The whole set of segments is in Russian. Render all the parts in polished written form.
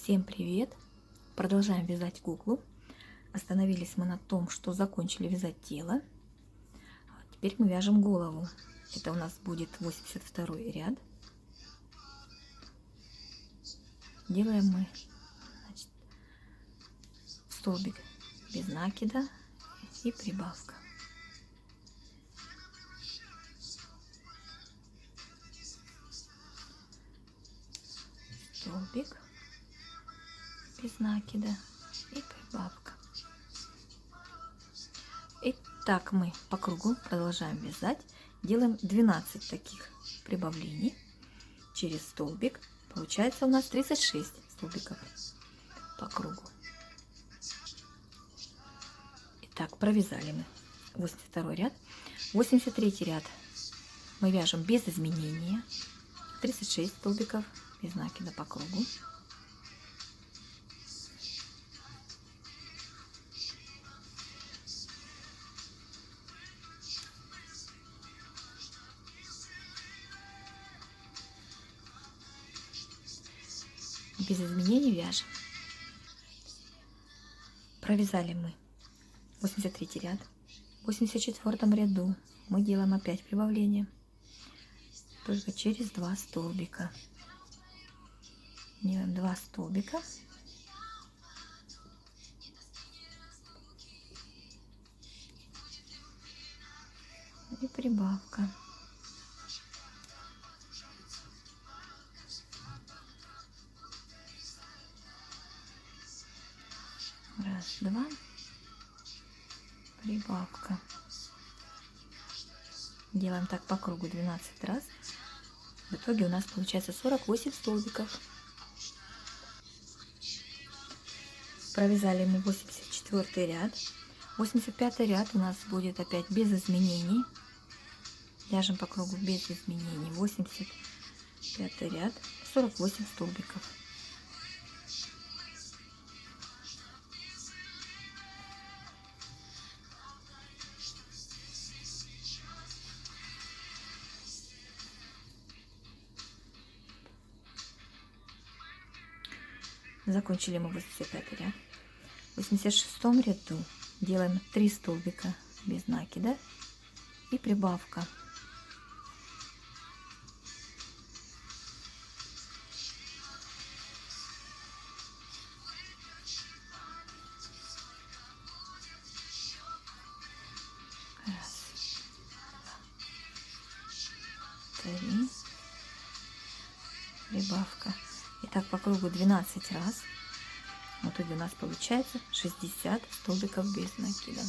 Всем привет! Продолжаем вязать куклу. Остановились мы на том, что закончили вязать тело. Теперь мы вяжем голову. Это у нас будет 82 ряд. Делаем мы, значит, столбик без накида и прибавка. Столбик без накида и прибавка. И так мы по кругу продолжаем вязать. Делаем 12 таких прибавлений через столбик. Получается у нас 36 столбиков по кругу. Итак, провязали мы 82 ряд. 83 ряд мы вяжем без изменения. 36 столбиков без накида по кругу. Без изменений вяжем. Провязали мы 83 ряд. В 84 ряду мы делаем опять прибавление, только через 2 столбика. Делаем 2 столбика. И прибавка. Раз, два. Прибавка. Делаем так по кругу 12 раз. В итоге у нас получается 48 столбиков. Провязали мы 84 ряд. 85 ряд у нас будет опять без изменений. Вяжем по кругу без изменений. 85 ряд, 48 столбиков. Закончили мы 85 ряд. В 86 ряду делаем 3 столбика без накида и прибавка. Раз, два, 3, прибавка. И так по кругу 12 раз. В итоге у нас получается 60 столбиков без накида.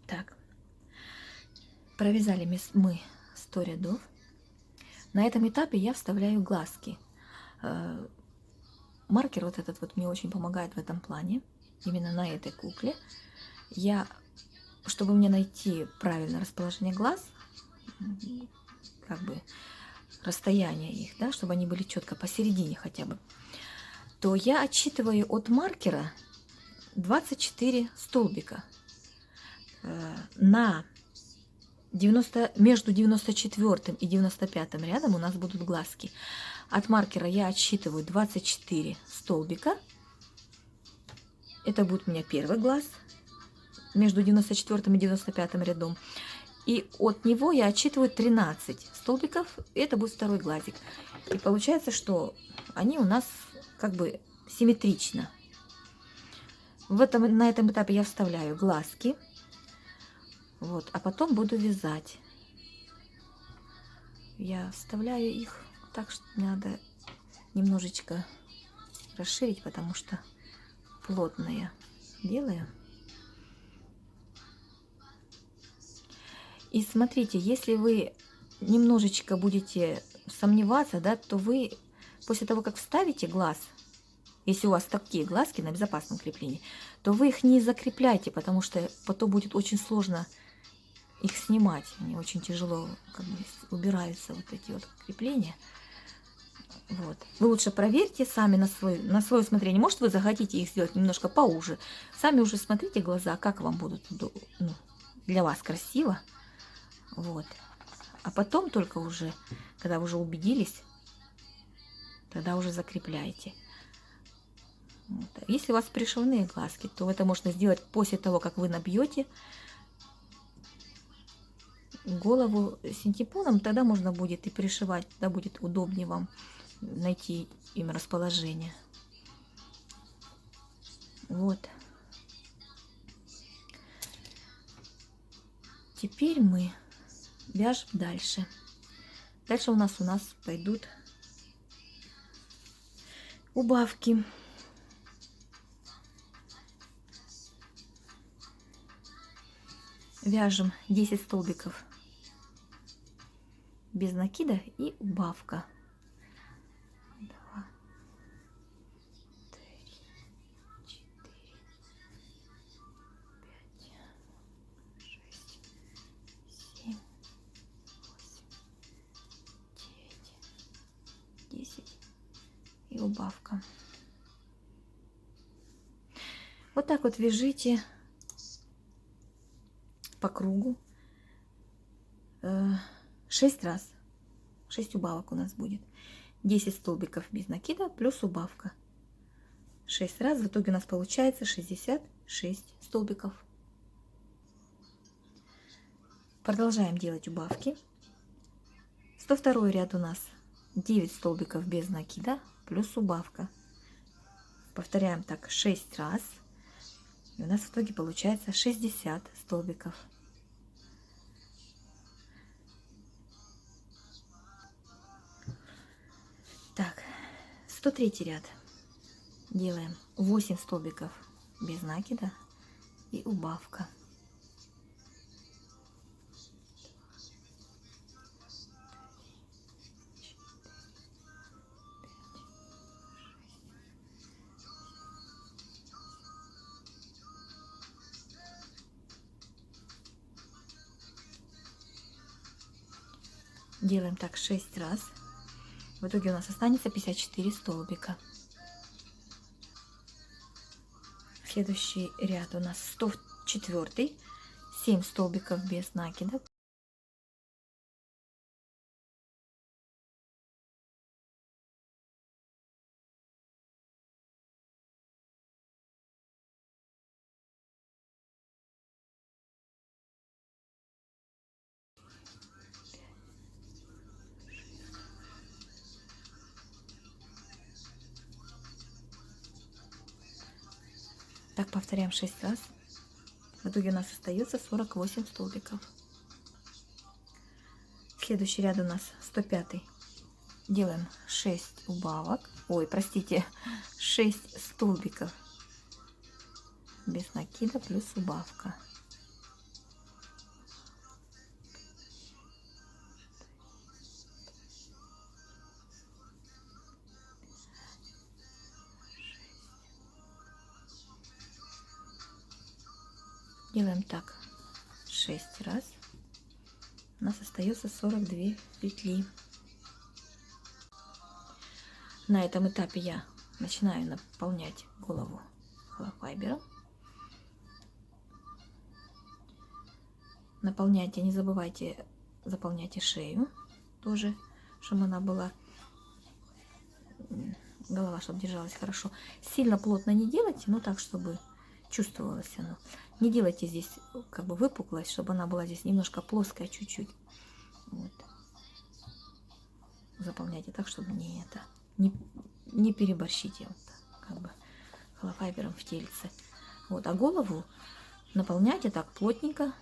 Так, провязали мы 100 рядов. На этом этапе я вставляю глазки. Маркер вот этот вот мне очень помогает в этом плане, именно на этой кукле. Чтобы мне найти правильное расположение глаз, как бы расстояние их, да, чтобы они были четко посередине хотя бы, то я отсчитываю от маркера 24 столбика. на 90, между 94 и 95 рядом у нас будут глазки. От маркера я отсчитываю 24 столбика. Это будет у меня первый глаз между 94 и 95 рядом. И от него я отсчитываю 13 столбиков. И это будет второй глазик. И получается, что они у нас как бы симметрично. На этом этапе я вставляю глазки. Вот, а потом буду вязать. Я вставляю их так, что надо немножечко расширить, потому что плотные делаю. И смотрите, если вы немножечко будете сомневаться, да, то вы после того, как вставите глаз, если у вас такие глазки на безопасном креплении, то вы их не закрепляйте, потому что потом будет очень сложно их снимать. Они очень тяжело как бы убираются, вот эти вот крепления. Вот. Вы лучше проверьте сами на свое усмотрение. Может, вы захотите их сделать немножко поуже. Сами уже смотрите глаза, как вам будут, ну, для вас красиво. Вот. А потом только уже, когда вы уже убедились, тогда уже закрепляйте. Вот. Если у вас пришивные глазки, то это можно сделать после того, как вы набьете голову синтепоном, тогда можно будет и пришивать, тогда будет удобнее вам найти им расположение. Вот. Теперь мы вяжем дальше. Дальше у нас пойдут убавки. Вяжем 10 столбиков без накида и убавка. 2, 3, 4, 5, 6, 7, 8, 9, 10 и убавка. Вот так вот вяжите по кругу 6 раз. 6 убавок у нас будет. 10 столбиков без накида плюс убавка. 6 раз. В итоге у нас получается 66 столбиков. Продолжаем делать убавки. 102 ряд у нас 9 столбиков без накида плюс убавка. Повторяем так 6 раз. И у нас в итоге получается 60 столбиков. Так, 103 ряд. Делаем 8 столбиков без накида и убавка. Делаем так 6 раз. В итоге у нас останется 54 столбика. Следующий ряд у нас 104. 7 столбиков без накида. Так повторяем 6 раз. В итоге у нас остается 48 столбиков. Следующий ряд у нас 105. Делаем 6 убавок. Ой, простите, 6 столбиков без накида плюс убавка. Делаем так 6 раз. У нас остается 42 петли. На этом этапе я начинаю наполнять голову холофайбером. Наполняйте, не забывайте, заполняйте шею тоже, чтобы она была, голова, чтобы держалась хорошо. Сильно плотно не делайте, но так, чтобы чувствовалось оно. Не делайте здесь как бы выпуклость, чтобы она была здесь немножко плоская чуть-чуть. Вот. Заполняйте так, чтобы не переборщите вот, как бы холофайбером в тельце. Вот, а голову наполняйте так плотненько.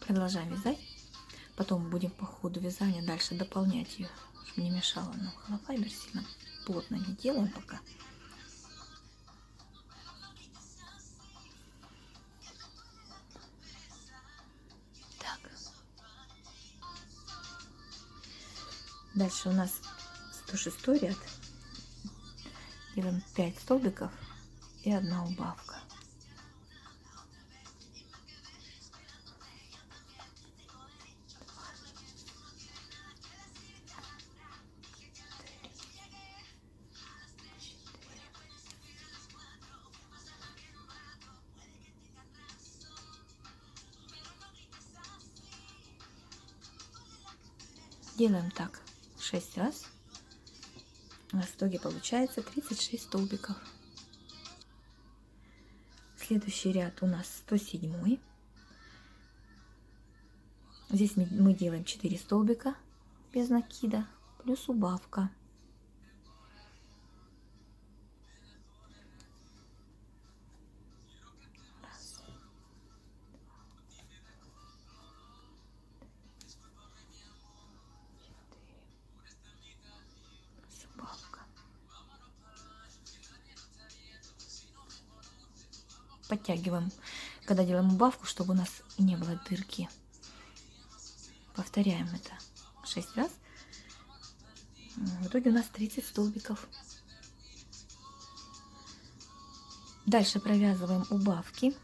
Продолжаем вязать. Потом будем по ходу вязания дальше дополнять ее, чтобы не мешало. Но холофайбер сильно плотно не делаем пока. Так. Дальше у нас 106 ряд. Делаем 5 столбиков и 1 убавка. Делаем так 6 раз. У нас в итоге получается 36 столбиков. Следующий ряд у нас 107. Здесь мы делаем 4 столбика без накида плюс убавка. Раз, плюс убавка. Подтягиваем, когда делаем убавку, чтобы у нас не было дырки. Повторяем это 6 раз. В итоге у нас 30 столбиков. Дальше провязываем убавки.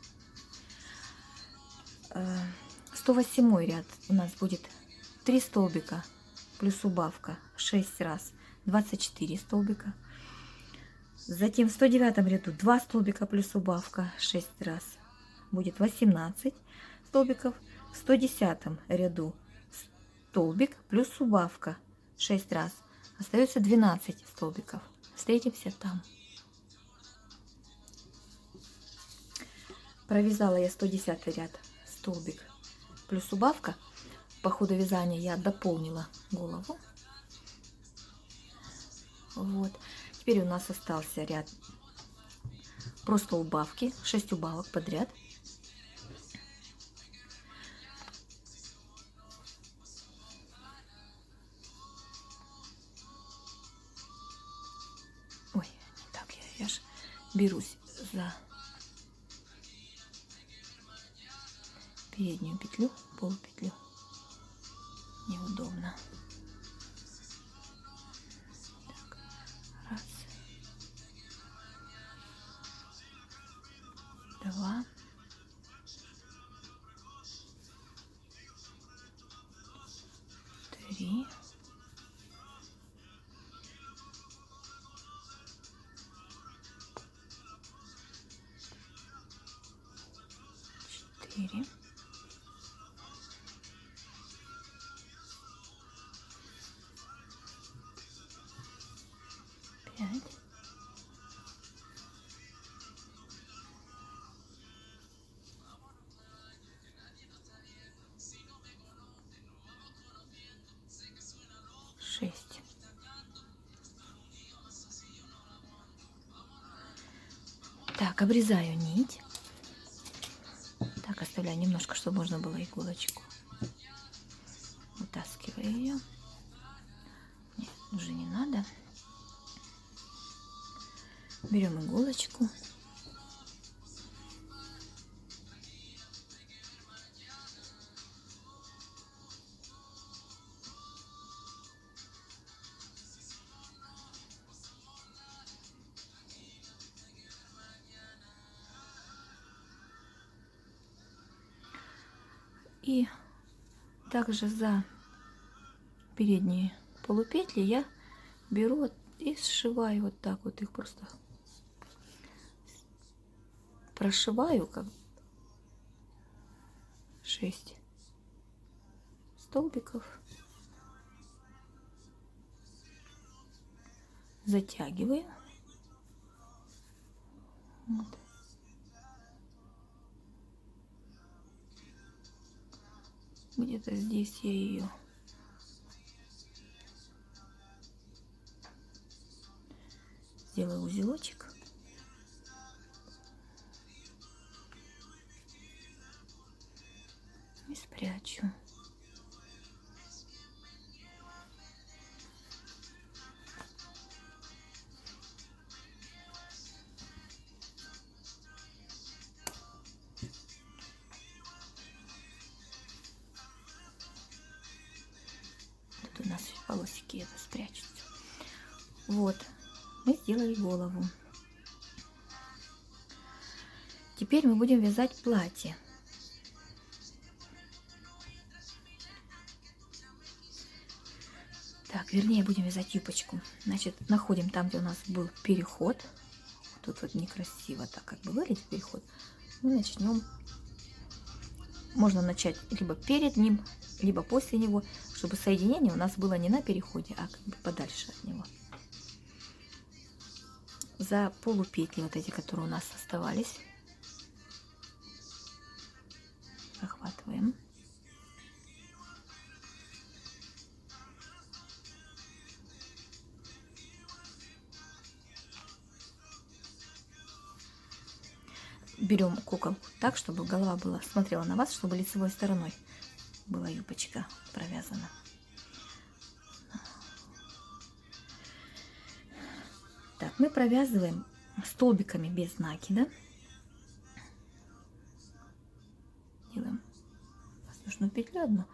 108 ряд у нас будет 3 столбика плюс убавка 6 раз, 24 столбика. Затем в 109 ряду 2 столбика плюс убавка 6 раз, будет 18 столбиков. В 110 ряду столбик плюс убавка 6 раз, остается 12 столбиков. Встретимся там. Провязала я 110 ряд, столбик плюс убавка. По ходу вязания я дополнила голову. Вот. Теперь у нас остался ряд просто убавки, 6 убавок подряд. Ой, так, я ж берусь за переднюю петлю, полупетлю. Неудобно. Так, раз, два, три, четыре, 5, 6. Так, обрезаю нить. Так, оставляю немножко, чтобы можно было иголочку. Вытаскиваю ее. Нет, уже не надо. Берем иголочку. И также за передние полупетли я беру и сшиваю вот так вот их, просто прошиваю как 6 столбиков, затягиваю. Вот. Где-то здесь я ее сделаю узелочек. И спрячу. Тут у нас волосики это спрячутся. Вот, мы сделали голову. Теперь мы будем вязать платье. Так, вернее, будем вязать юбочку. Значит, находим там, где у нас был переход. Тут вот некрасиво так как бы выглядит переход. Мы начнем. Можно начать либо перед ним, либо после него, чтобы соединение у нас было не на переходе, а как бы подальше от него. За полупетли вот эти, которые у нас оставались, захватываем. Берем куколку так, чтобы голова была, смотрела на вас, чтобы лицевой стороной была юбочка провязана. Так, мы провязываем столбиками без накида. Делаем воздушную петлю одну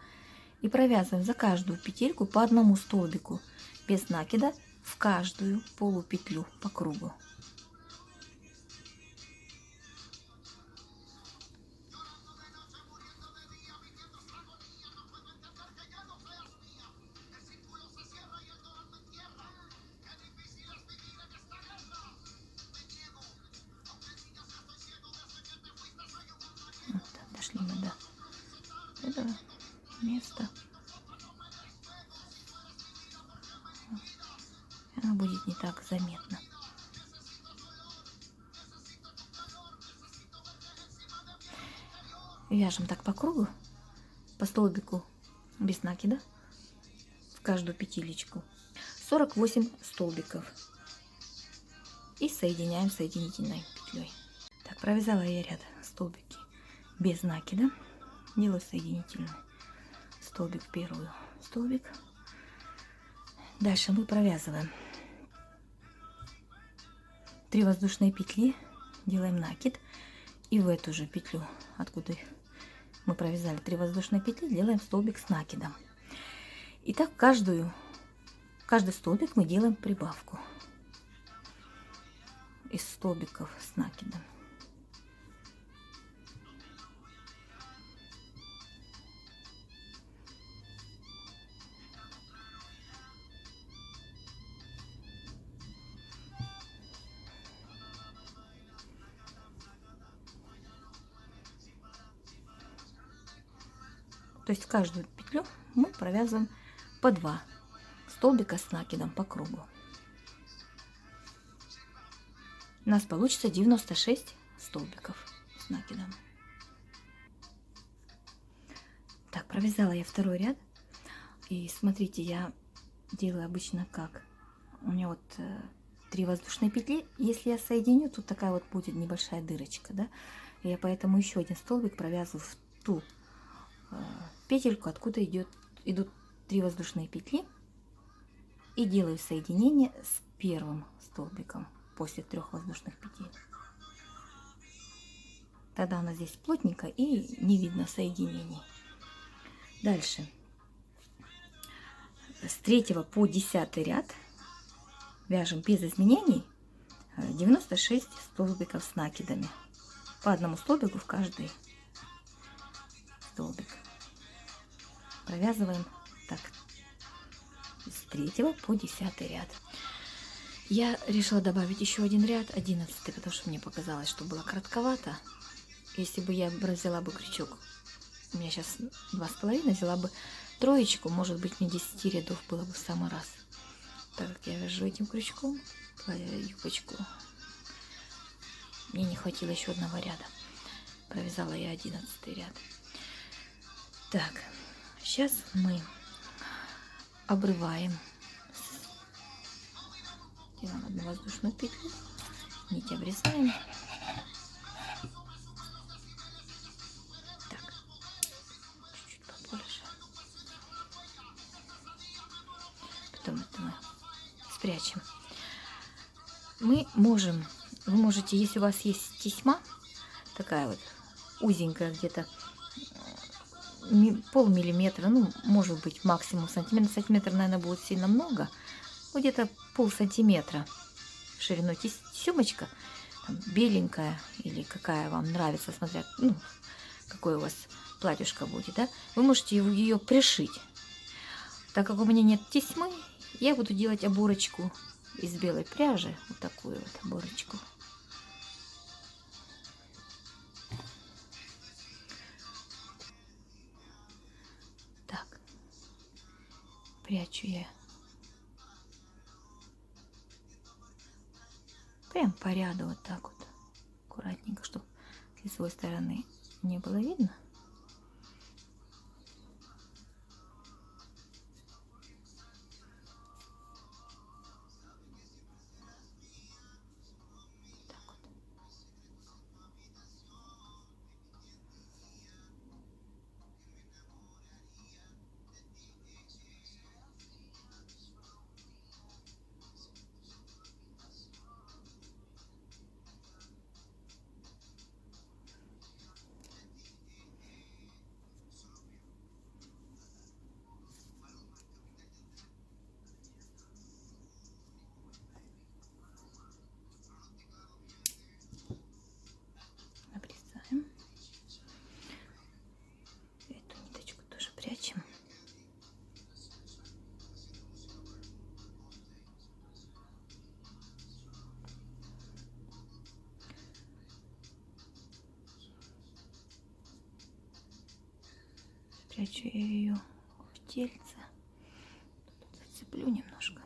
и провязываем за каждую петельку по одному столбику без накида в каждую полупетлю по кругу. Вот, дошли мы до этого места. Оно будет не так заметно. Вяжем так по кругу, по столбику без накида в каждую петелечку 48 столбиков и соединяем соединительной петлей. Так, провязала я ряд столбики без накида, делаю соединительный столбик, первый столбик. Дальше мы провязываем 3 воздушные петли, делаем накид, и в эту же петлю, откуда мы провязали 3 воздушные петли, делаем столбик с накидом. И так каждый столбик мы делаем прибавку из столбиков с накидом. То есть в каждую петлю мы провязываем по 2 столбика с накидом по кругу. У нас получится 96 столбиков с накидом. Так, провязала я второй ряд. И смотрите, я делаю обычно как. У меня вот 3 воздушные петли. Если я соединю, тут такая вот будет небольшая дырочка, да? И я поэтому еще один столбик провязываю в ту петельку, откуда идут 3 воздушные петли, и делаю соединение с первым столбиком после 3 воздушных петель. Тогда у нас здесь плотненько и не видно соединений. Дальше с 3 по 10 ряд вяжем без изменений 96 столбиков с накидами, по одному столбику в каждый столбик. провязываем так с 3 по 10 ряд. Я решила добавить еще один ряд, 11, потому что мне показалось, что было коротковато. Если бы я взяла бы крючок, у меня сейчас 2,5, взяла бы троечку, может быть, мне 10 рядов было бы в самый раз. Так как я вяжу этим крючком юбочку, мне не хватило еще одного ряда. Провязала я 11 ряд. Так, сейчас мы обрываем, делаем одну воздушную петлю, нить обрезаем. Так, чуть-чуть побольше. Потом это мы спрячем. Вы можете, если у вас есть тесьма, такая вот узенькая, где-то полмиллиметра, ну, может быть, максимум сантиметр. Сантиметр, наверное, будет сильно много. Где-то полсантиметра шириной тесемочка, беленькая или какая вам нравится, смотря, ну, какое у вас платьюшко будет, да, вы можете ее пришить. Так как у меня нет тесьмы, я буду делать оборочку из белой пряжи, вот такую вот оборочку. Так, прячу я прям по ряду вот так вот, аккуратненько, чтобы с лицевой стороны не было видно. Обрезаем. Эту ниточку тоже прячем. Прячу я ее в тельце. Тут зацеплю немножко.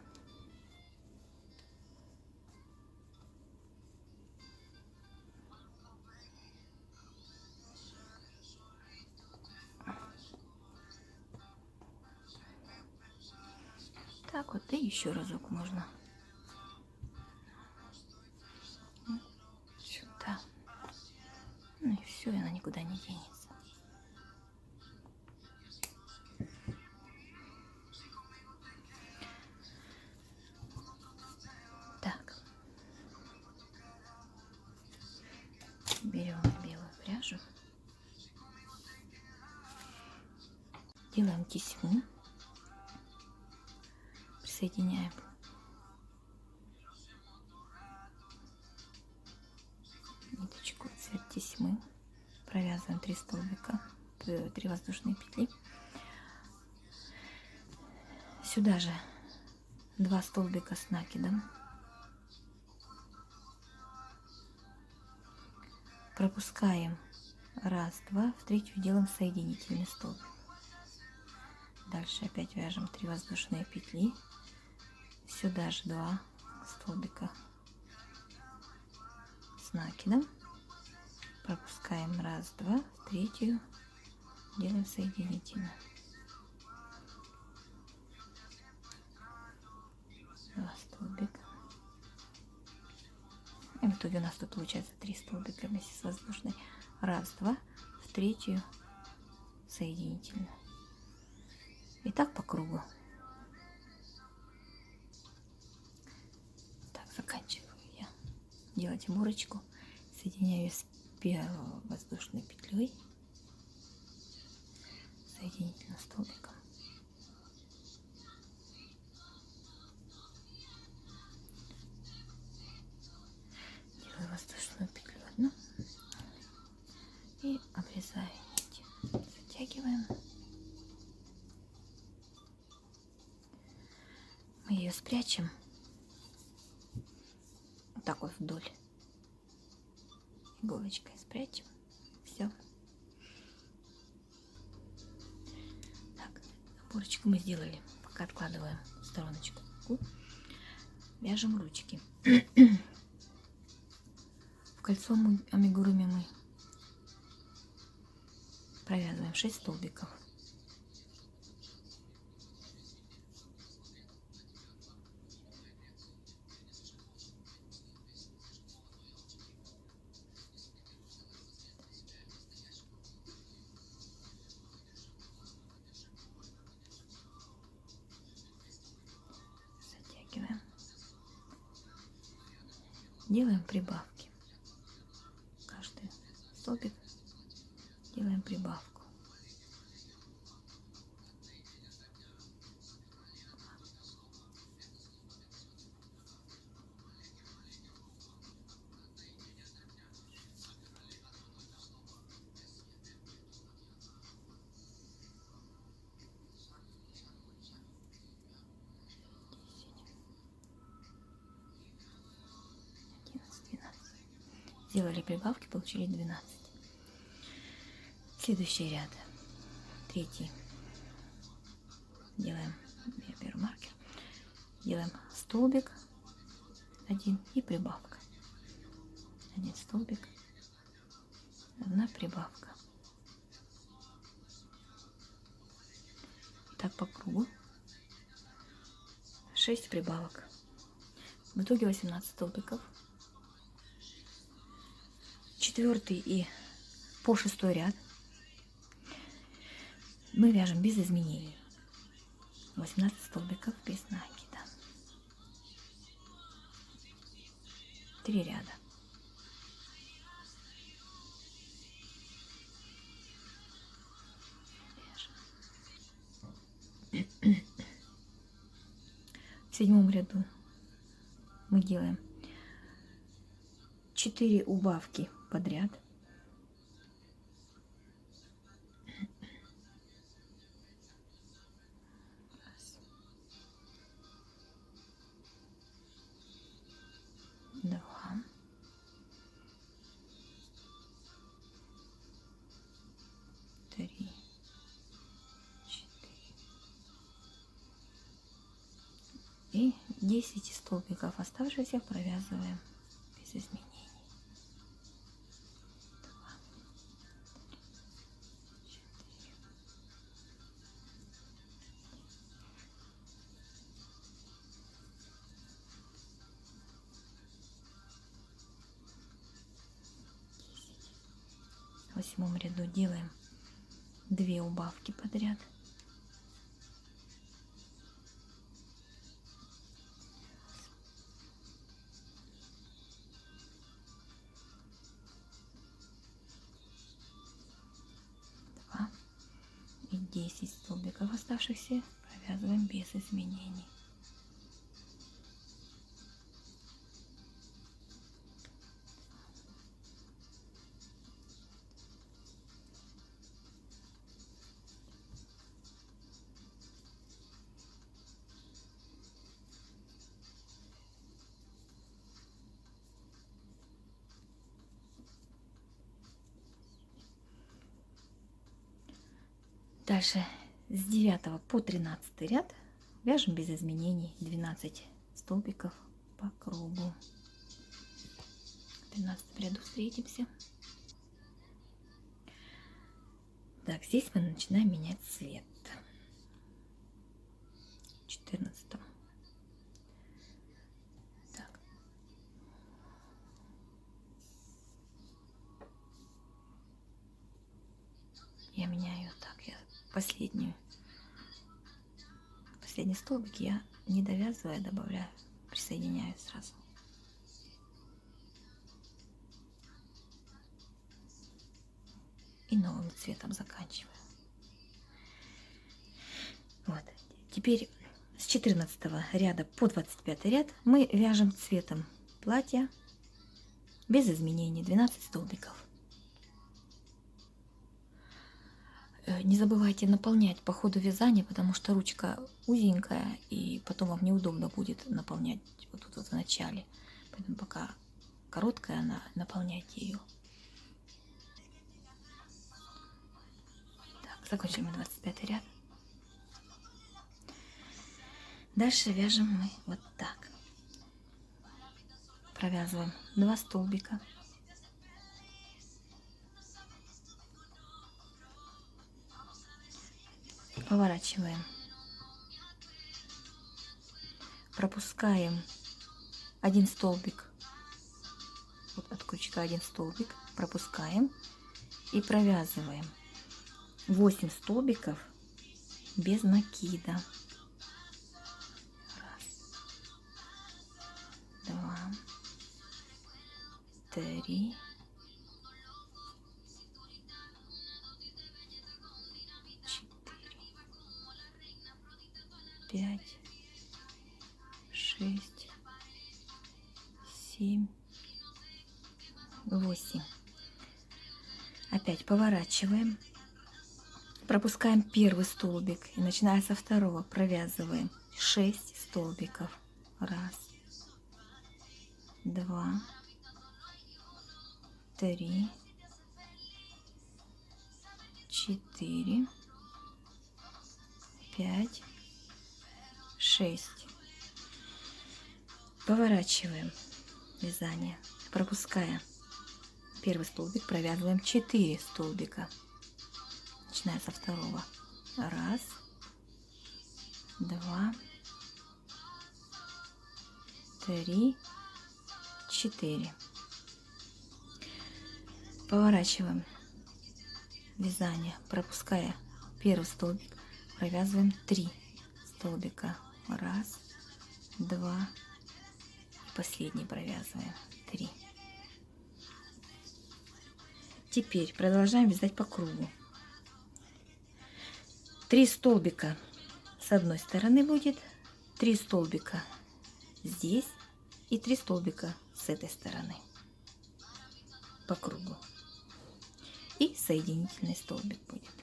Так вот, и еще разок можно. Сюда. Ну и все, и она никуда не денется. Так. Берем белую пряжу. Делаем тесьму. Присоединяем ниточку в цвет тесьмы. Провязываем 3 столбика, 3 воздушные петли. Сюда же 2 столбика с накидом. Пропускаем 1, 2, в третью делаем соединительный столбик. Дальше опять вяжем 3 воздушные петли. Сюда же 2 столбика с накидом. Пропускаем 1, 2, в третью делаем соединительно. 2 столбика. И в итоге у нас тут получается 3 столбика вместе с воздушной. 1, 2, в третью соединительно. И так по кругу. Так, заканчиваю я делать оборочку. Соединяю ее с первой воздушной петлей, соединительным столбиком. Делаю воздушную петлю одну и обрезаю нить. Затягиваем. Мы ее спрячем вот так вот вдоль. Иголочкой спрячем. Все. Так, оборочку мы сделали. Пока откладываем в стороночку. Вяжем ручки. В кольцо амигуруми мы провязываем 6 столбиков. Затягиваем. Делаем прибавки. Каждый столбик делаем прибавку. Сделали прибавки, получили 12. Следующий ряд, третий. Делаем, я беру маркер, делаем столбик 1 и прибавка. 1 столбик, 1 прибавка. Так по кругу. 6 прибавок. В итоге 18 столбиков. 4 и по 6 ряд мы вяжем без изменений. 18 столбиков без накида. 3 ряда. В 7 ряду мы делаем 4 убавки подряд. Раз. 2. 3. 4. И 10 столбиков оставшихся провязываем без изменений. 8 ряду делаем 2 убавки подряд. И 10 столбиков оставшихся провязываем без изменений. Дальше с 9 по 13 ряд вяжем без изменений 12 столбиков по кругу. В 13 ряду встретимся. Так, здесь мы начинаем менять цвет. В 14. Так. Я меняю так, я последний столбик я не довязывая добавляю, присоединяю сразу. И новым цветом заканчиваю. Вот. Теперь с 14 ряда по 25 ряд мы вяжем цветом платья без изменений 12 столбиков. Не забывайте наполнять по ходу вязания, потому что ручка узенькая, и потом вам неудобно будет наполнять вот тут вот в начале. Поэтому пока короткая она, наполняйте ее. Так, закончили мы 25 ряд. Дальше вяжем мы вот так. Провязываем 2 столбика. Поворачиваем. Пропускаем 1 столбик. Вот от крючка 1 столбик. Пропускаем и провязываем 8 столбиков без накида. 1, 2, 3, 4, 5, 6, 7, 8. Опять поворачиваем, пропускаем первый столбик и начиная со второго провязываем 6 столбиков. 1, 2, 3, 4, 5, 6. Поворачиваем вязание, пропуская первый столбик, провязываем 4 столбика, начиная со второго. 1, 2, 3, 4. Поворачиваем вязание, пропуская первый столбик, провязываем 3 столбика. 1, 2, и последний провязываем 3. Теперь продолжаем вязать по кругу. 3 столбика с одной стороны будет, 3 столбика здесь и 3 столбика с этой стороны по кругу. И соединительный столбик будет.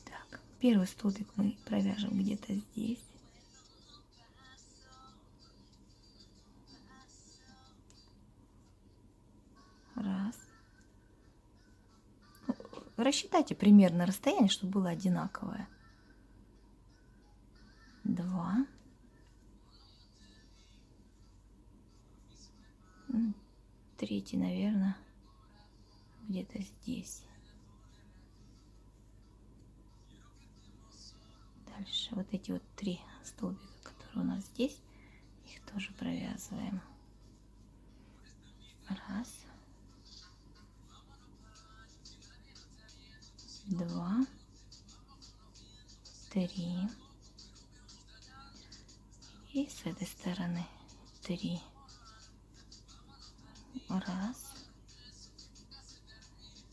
Так, первый столбик мы провяжем где-то здесь. Раз. Рассчитайте примерно расстояние, чтобы было одинаковое. 2. Третий, наверное, где-то здесь. Дальше вот эти вот 3 столбика, которые у нас здесь, их тоже провязываем. 1, 2, 3. И с этой стороны 3. 1,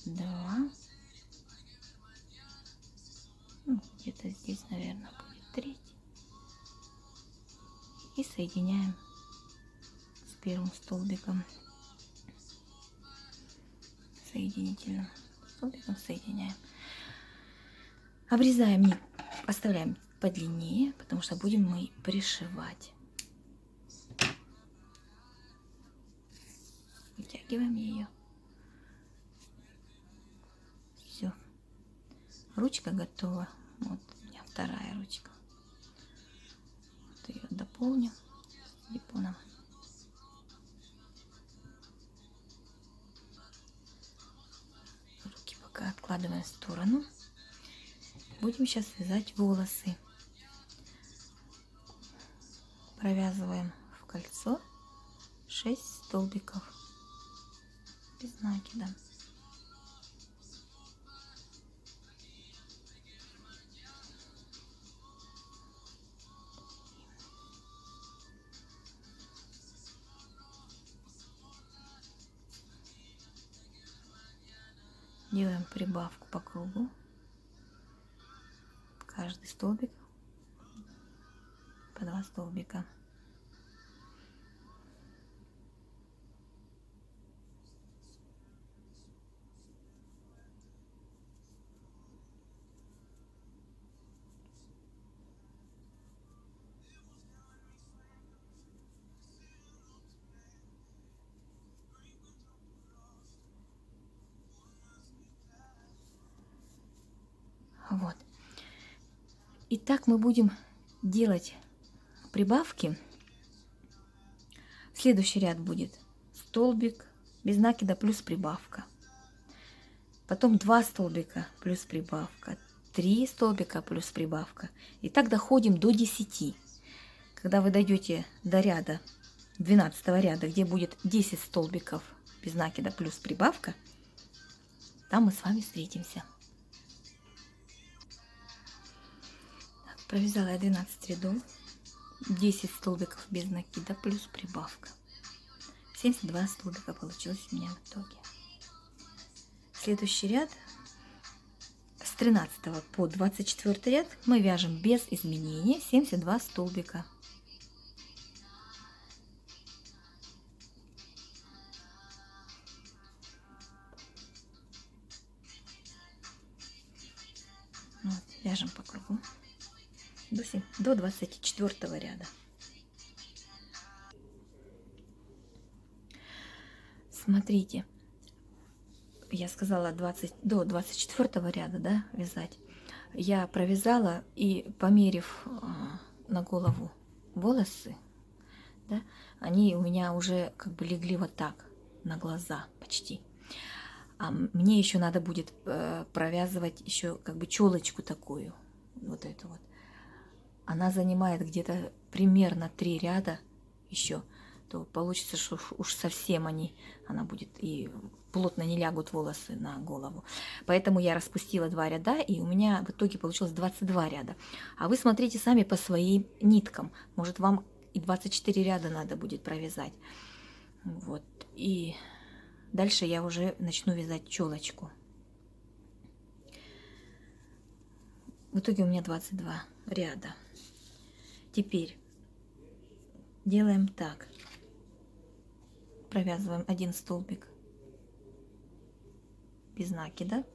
2. Где-то здесь, наверное, будет 3. И соединяем с первым столбиком. Соединительным столбиком соединяем. Обрезаем нить, оставляем подлиннее, потому что будем мы пришивать. Вытягиваем ее. Все. Ручка готова. Вот у меня вторая ручка. Вот ее дополню силиконом. Руки пока откладываем в сторону. Будем сейчас вязать волосы. Провязываем в кольцо 6 столбиков без накида. Делаем прибавку по кругу. Каждый столбик по 2 столбика. Вот. И так мы будем делать прибавки. Следующий ряд будет столбик без накида плюс прибавка. Потом 2 столбика плюс прибавка. 3 столбика плюс прибавка. И так доходим до 10. Когда вы дойдете до ряда, 12 ряда, где будет 10 столбиков без накида плюс прибавка, там мы с вами встретимся. Так, провязала я 12 рядов, 10 столбиков без накида плюс прибавка. 72 столбика получилось у меня в итоге. Следующий ряд с 13 по 24 ряд мы вяжем без изменений 72 столбика. Вот, вяжем по кругу до 24 ряда. Смотрите, я сказала до 24 ряда, да, вязать. Я провязала и, померив на голову волосы, да, они у меня уже как бы легли вот так на глаза почти. А мне еще надо будет провязывать еще как бы челочку такую, вот эту вот. Она занимает где-то примерно 3 ряда еще, то получится, что уж совсем она будет и плотно не лягут волосы на голову. Поэтому я распустила 2 ряда, и у меня в итоге получилось 22 ряда. А вы смотрите сами по своим ниткам. Может, вам и 24 ряда надо будет провязать. Вот. И дальше я уже начну вязать челочку. В итоге у меня 22 ряда. Теперь делаем так. Провязываем 1 столбик без накида.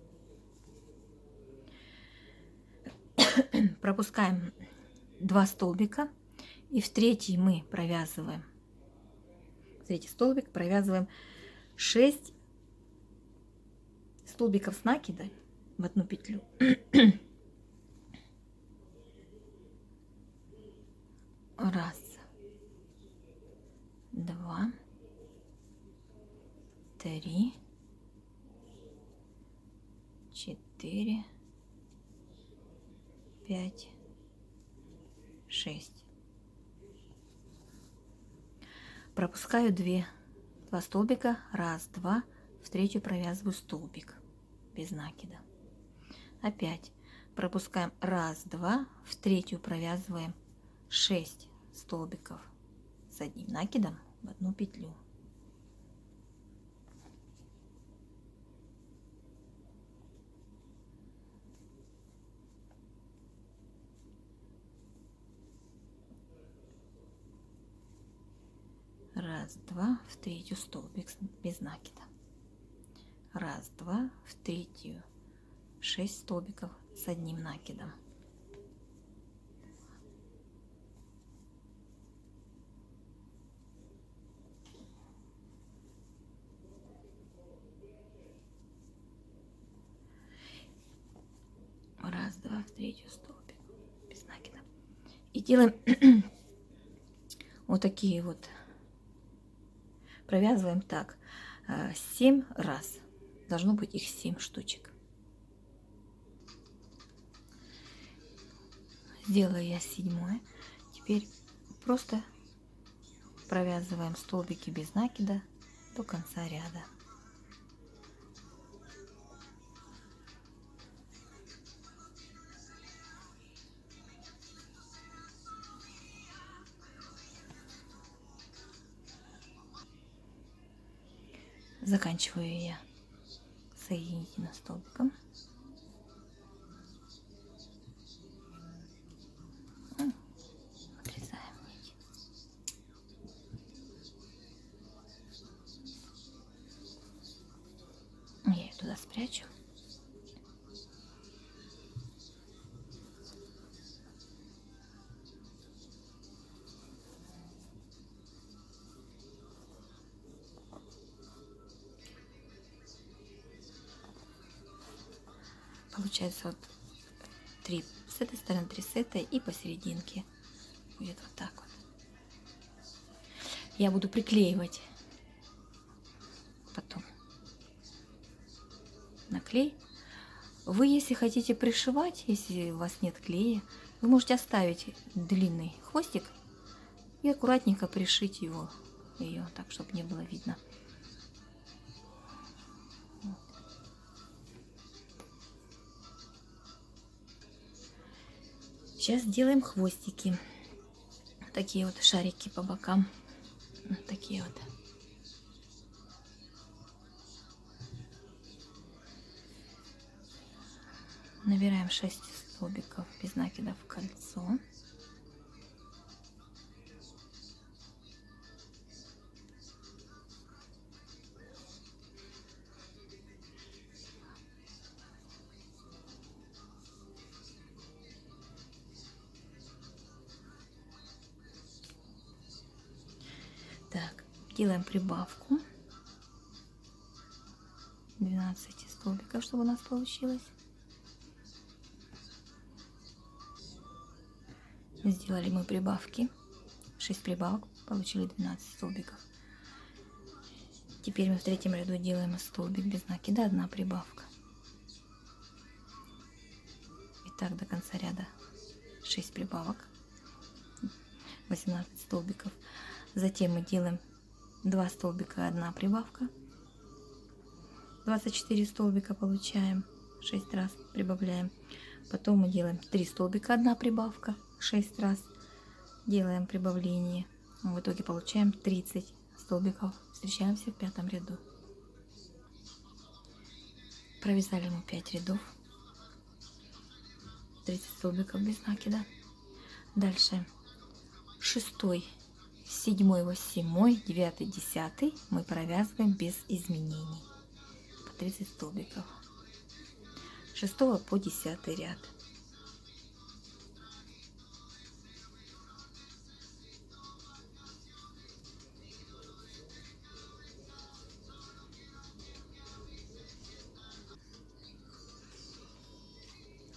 Пропускаем 2 столбика. И в третий мы провязываем, третий столбик провязываем 6 столбиков с накида в одну петлю. Раз, 2, 3, 4, 5, 6. Пропускаю 2 столбика, раз, 2, в третью провязываю столбик без накида. Опять пропускаем раз, 2, в третью провязываем 6 столбиков с одним накидом в одну петлю. Раз, 2, в третью столбик без накида. Раз, 2, в третью 6 столбиков с одним накидом. Раз, 2, в третью столбик без накида. И делаем вот такие вот. Провязываем так 7 раз. Должно быть их 7 штучек. Сделала я 7-е. Теперь просто провязываем столбики без накида до конца ряда. Заканчиваю я соединительным столбиком. Отрезаем нить. Я ее туда спрячу. Получается вот 3 с этой стороны, 3 с этой, и посерединке будет вот так вот. Я буду приклеивать потом на клей. Вы, если хотите пришивать, если у вас нет клея, вы можете оставить длинный хвостик и аккуратненько пришить ее так, чтобы не было видно. Сейчас делаем хвостики. Такие вот шарики по бокам. Вот такие вот. Набираем 6 столбиков без накида в кольцо. Так, делаем прибавку. 12 столбиков, чтобы у нас получилось. Сделали мы прибавки. 6 прибавок, получили 12 столбиков. Теперь мы в третьем ряду делаем столбик без накида, 1 прибавка. И так до конца ряда 6 прибавок, 18 столбиков. Затем мы делаем 2 столбика, 1 прибавка. 24 столбика получаем, 6 раз прибавляем. Потом мы делаем 3 столбика, 1 прибавка, 6 раз делаем прибавление. В итоге получаем 30 столбиков. Встречаемся в 5 ряду. Провязали мы 5 рядов, 30 столбиков без накида. Дальше 6, 7, 8, 9, 10 мы провязываем без изменений по 30 столбиков. 6 по 10 ряд.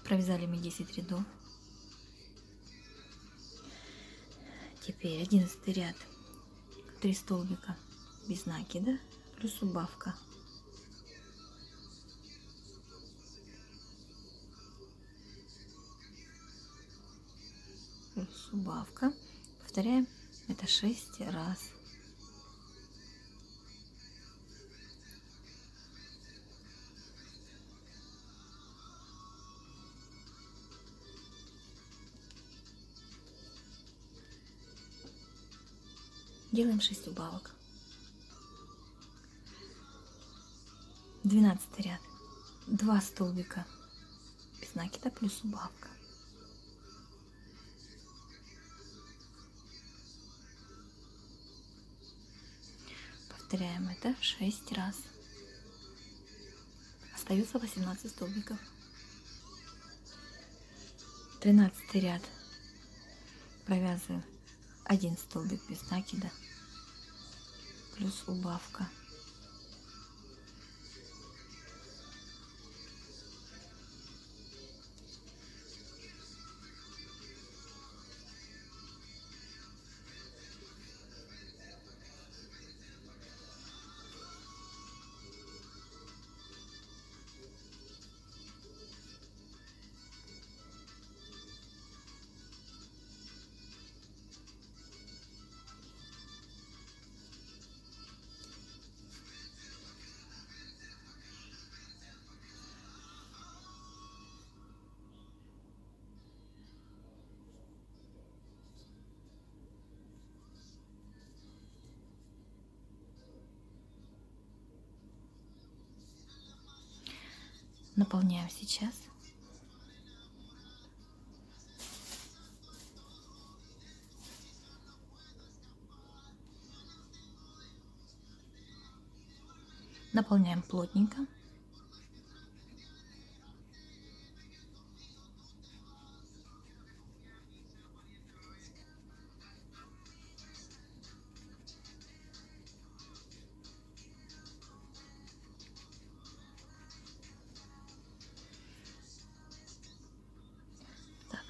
Провязали мы 10 рядов. Теперь 11 ряд, 3 столбика без накида плюс убавка. Плюс убавка. Повторяем это 6 раз. Делаем 6 убавок. 12 ряд, 2 столбика без накида плюс убавка. Повторяем это 6 раз. Остается 18 столбиков. 13 ряд, провязываем 1 столбик без накида плюс убавка. Наполняем сейчас. Наполняем плотненько.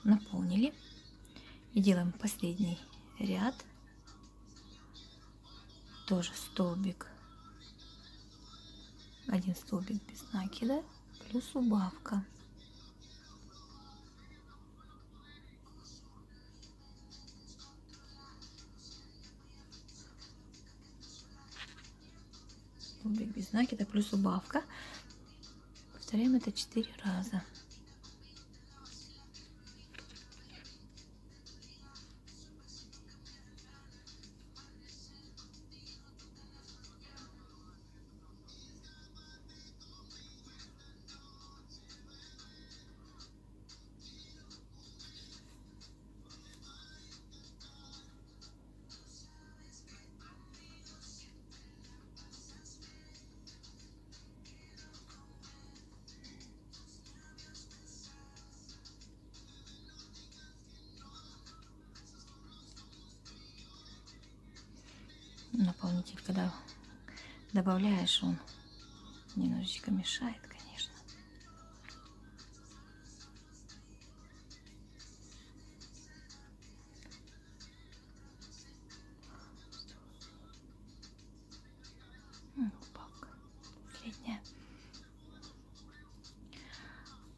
наполнили. И делаем последний ряд. Тоже столбик. Один столбик без накида плюс убавка. Столбик без накида плюс убавка. Повторяем это 4 раза. Наполнитель, когда добавляешь, он немножечко мешает, конечно. Убавка средняя.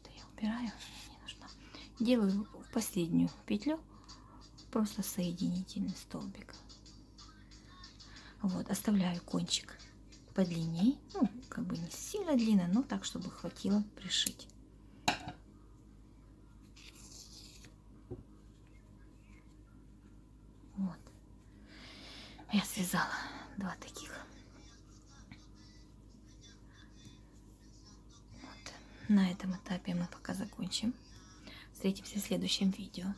Это я убираю, мне не нужна. Делаю в последнюю петлю просто соединительный столбик. Вот, оставляю кончик подлинней, ну, как бы не сильно длинно, но так, чтобы хватило пришить. Вот. Я связала 2 таких. Вот. На этом этапе мы пока закончим. Встретимся в следующем видео.